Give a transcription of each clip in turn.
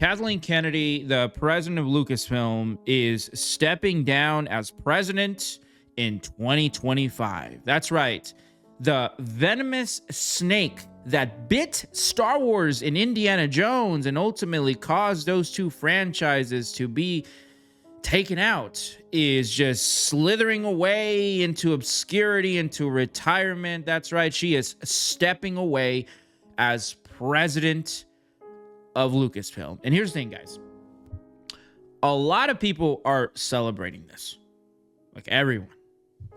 Kathleen Kennedy, the president of Lucasfilm, is stepping down as president in 2025. That's right. The venomous snake that bit Star Wars and Indiana Jones and ultimately caused those two franchises to be taken out is just slithering away into obscurity, into retirement. That's right. She is stepping away as president of Lucasfilm. And here's the thing, guys. A lot of people are celebrating this. Like everyone.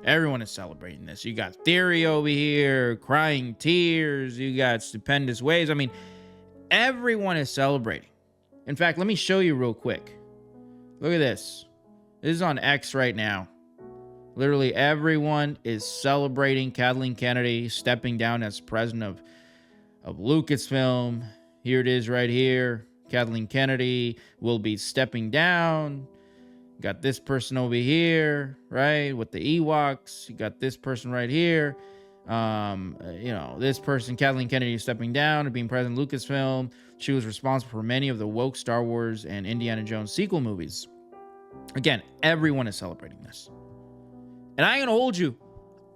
Everyone is celebrating this. You got Theory over here, crying tears. You got Stupendous Waves. I mean, everyone is celebrating. In fact, let me show you real quick. Look at this. This is on X right now. Literally everyone is celebrating Kathleen Kennedy stepping down as president of Lucasfilm. Here it is right here. Kathleen Kennedy will be stepping down. Got this person over here, right, with the Ewoks. You got this person right here. This person, Kathleen Kennedy, stepping down and being president of Lucasfilm. She was responsible for many of the woke Star Wars and Indiana Jones sequel movies. Again, everyone is celebrating this. And I ain't gonna hold you.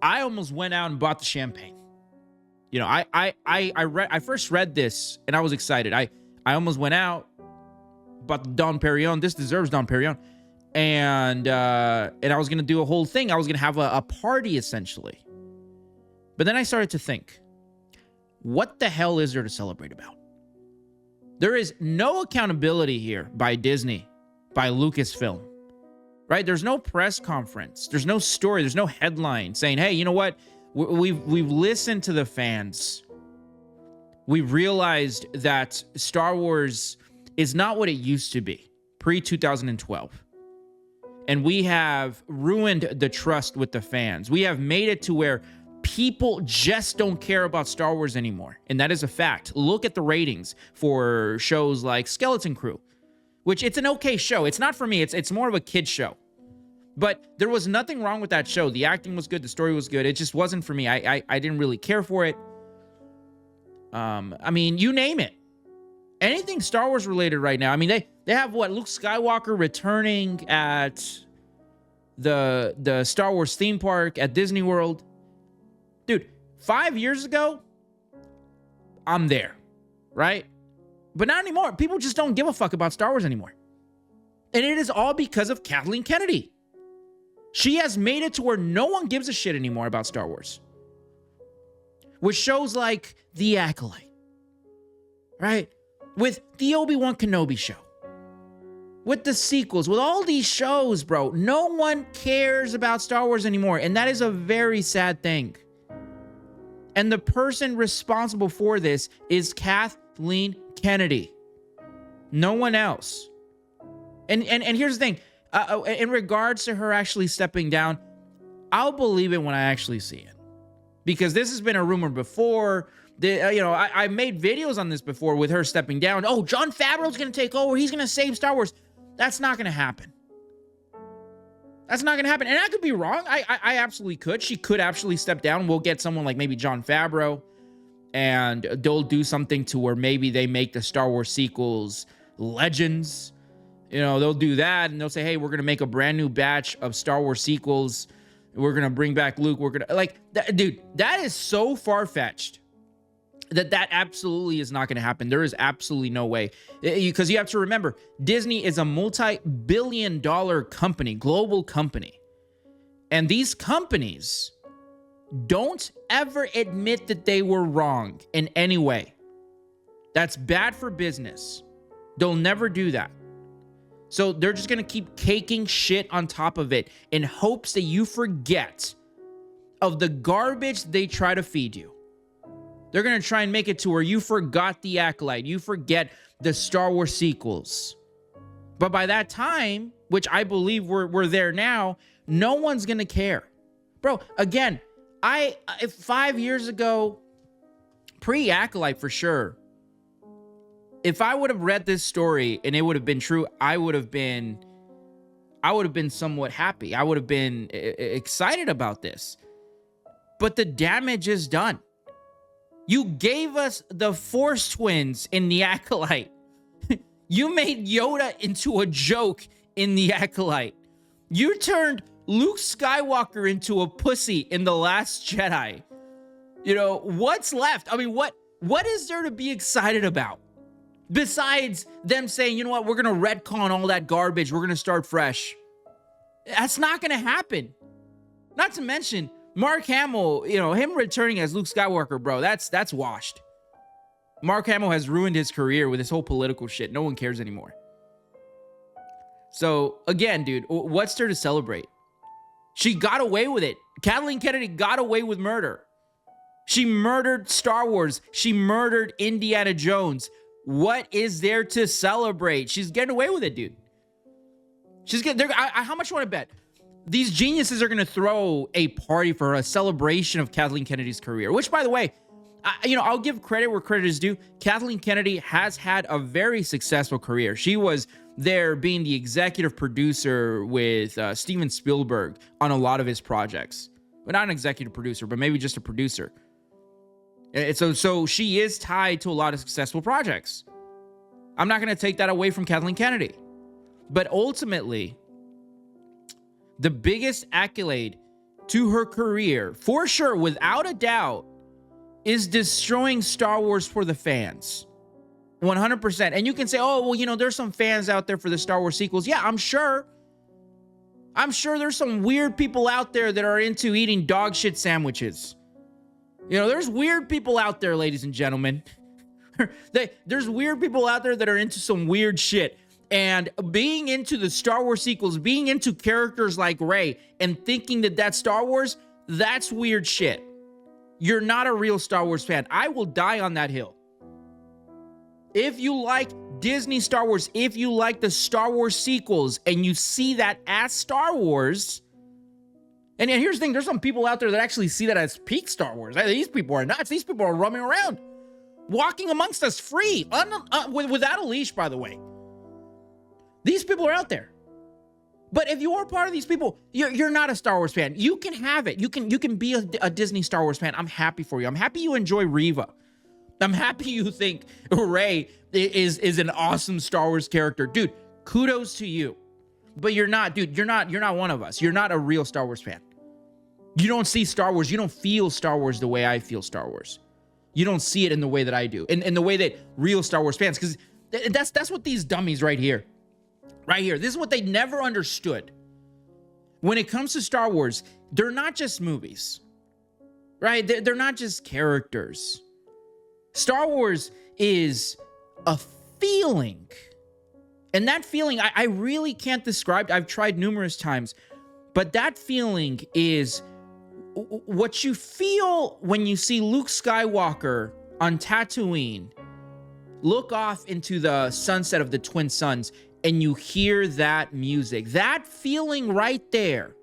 I almost went out and bought the champagne. You know, I first read this and I was excited. I almost went out, bought the Dom Perignon. This deserves Dom Perignon. And I was going to do a whole thing. I was going to have a party, essentially. But then I started to think, what the hell is there to celebrate about? There is no accountability here by Disney, by Lucasfilm, right? There's no press conference. There's no story. There's no headline saying, hey, you know what? We've listened to the fans. We've realized that Star Wars is not what it used to be pre-2012. And we have ruined the trust with the fans. We have made it to where people just don't care about Star Wars anymore. And that is a fact. Look at the ratings for shows like Skeleton Crew, which it's an okay show. It's not for me. It's more of a kid's show. But there was nothing wrong with that show. The acting was good. The story was good. It just wasn't for me. I didn't really care for it. I mean, you name it. Anything Star Wars related right now. I mean, they have what? Luke Skywalker returning at the Star Wars theme park at Disney World. Dude, 5 years ago, I'm there, right? But not anymore. People just don't give a fuck about Star Wars anymore. And it is all because of Kathleen Kennedy. She has made it to where no one gives a shit anymore about Star Wars. With shows like The Acolyte, right? With the Obi-Wan Kenobi show. With the sequels, with all these shows, bro. No one cares about Star Wars anymore. And that is a very sad thing. And the person responsible for this is Kathleen Kennedy. No one else. And here's the thing. In regards to her actually stepping down, I'll believe it when I actually see it. Because this has been a rumor before. I made videos on this before with her stepping down. Oh, Jon Favreau's going to take over. He's going to save Star Wars. That's not going to happen. That's not going to happen. And I could be wrong. I absolutely could. She could actually step down. We'll get someone like maybe Jon Favreau. And they'll do something to where maybe they make the Star Wars sequels legends. You know, they'll do that. And they'll say, hey, we're going to make a brand new batch of Star Wars sequels. We're going to bring back Luke. We're going to... dude, that is so far-fetched. That absolutely is not going to happen. There is absolutely no way. Because you have to remember, Disney is a multi-billion-dollar company, global company. And these companies don't ever admit that they were wrong in any way. That's bad for business. They'll never do that. So they're just going to keep caking shit on top of it in hopes that you forget of the garbage they try to feed you. They're going to try and make it to where you forgot The Acolyte. You forget the Star Wars sequels. But by that time, which I believe we're there now, no one's going to care. Bro, again, 5 years ago, pre-Acolyte for sure, if I would have read this story and it would have been true, I would have been somewhat happy. I would have been excited about this. But the damage is done. You gave us the Force twins in The Acolyte. You made Yoda into a joke in The Acolyte. You turned Luke Skywalker into a pussy in The Last Jedi. You know, what's left? I mean, what is there to be excited about? Besides them saying, you know what, we're going to retcon all that garbage. We're going to start fresh. That's not going to happen. Not to mention, Mark Hamill, you know, him returning as Luke Skywalker, bro, that's washed. Mark Hamill has ruined his career with this whole political shit. No one cares anymore. So, again, dude, what's there to celebrate? She got away with it. Kathleen Kennedy got away with murder. She murdered Star Wars. She murdered Indiana Jones. What is there to celebrate? She's getting away with it, dude. She's getting. How much you want to bet? These geniuses are going to throw a party for her, a celebration of Kathleen Kennedy's career. Which, by the way, I'll give credit where credit is due. Kathleen Kennedy has had a very successful career. She was there being the executive producer with Steven Spielberg on a lot of his projects. But not an executive producer, but maybe just a producer. And so she is tied to a lot of successful projects. I'm not going to take that away from Kathleen Kennedy. But ultimately, the biggest accolade to her career, for sure, without a doubt, is destroying Star Wars for the fans. 100%. And you can say, oh, well, you know, there's some fans out there for the Star Wars sequels. Yeah, I'm sure. I'm sure there's some weird people out there that are into eating dog shit sandwiches. You know, there's weird people out there, ladies and gentlemen. There's weird people out there that are into some weird shit. And being into the Star Wars sequels, being into characters like Rey and thinking that that's Star Wars, that's weird shit. You're not a real Star Wars fan. I will die on that hill. If you like Disney Star Wars, if you like the Star Wars sequels and you see that as Star Wars, and here's the thing, there's some people out there that actually see that as peak Star Wars. These people are nuts. These people are roaming around, walking amongst us free, without a leash, by the way. These people are out there. But if you are part of these people, you're not a Star Wars fan. You can have it. You can be a Disney Star Wars fan. I'm happy for you. I'm happy you enjoy Reva. I'm happy you think Rey is an awesome Star Wars character. Dude, kudos to you. But you're not, dude, you're not one of us. You're not a real Star Wars fan. You don't see Star Wars. You don't feel Star Wars the way I feel Star Wars. You don't see it in the way that I do. In the way that real Star Wars fans, because that's what these dummies right here, this is what they never understood. When it comes to Star Wars, they're not just movies, right? They're not just characters. Star Wars is a feeling. And that feeling, I really can't describe. I've tried numerous times. But that feeling is what you feel when you see Luke Skywalker on Tatooine look off into the sunset of the Twin Suns and you hear that music. That feeling right there.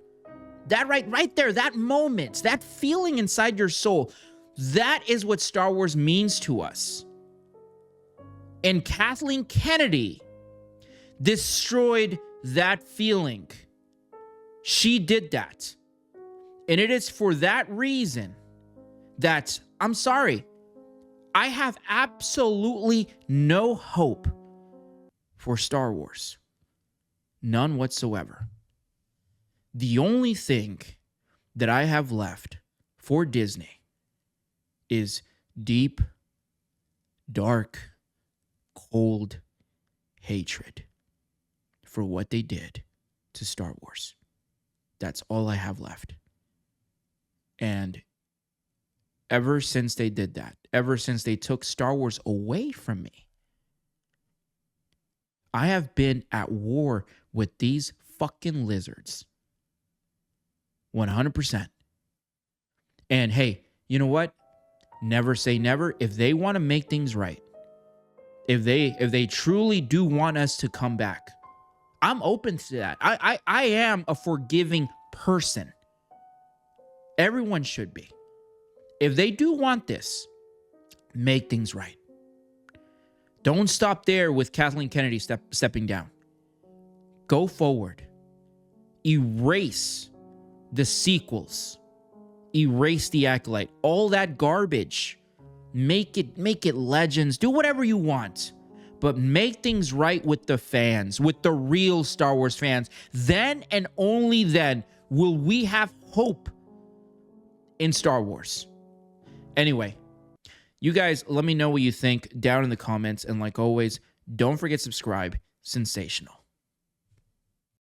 That right there, that moment, that feeling inside your soul. That is what Star Wars means to us. And Kathleen Kennedy destroyed that feeling. She did that. And it is for that reason that, I'm sorry, I have absolutely no hope for Star Wars. None whatsoever. The only thing that I have left for Disney is deep, dark, cold hatred for what they did to Star Wars. That's all I have left. And ever since they did that, ever since they took Star Wars away from me, I have been at war with these fucking lizards. 100%. And hey, you know what? Never say never. If they want to make things right, if they truly do want us to come back, I'm open to that. I am a forgiving person. Everyone should be. If they do want this, make things right. Don't stop there with Kathleen Kennedy stepping down. Go forward. Erase the sequels. Erase the Acolyte. All that garbage. Make it Legends. Do whatever you want. but make things right with the fans, with the real Star Wars fans. Then and only then will we have hope in Star Wars. Anyway, you guys, let me know what you think down in the comments. And like always, don't forget to subscribe. Sensational.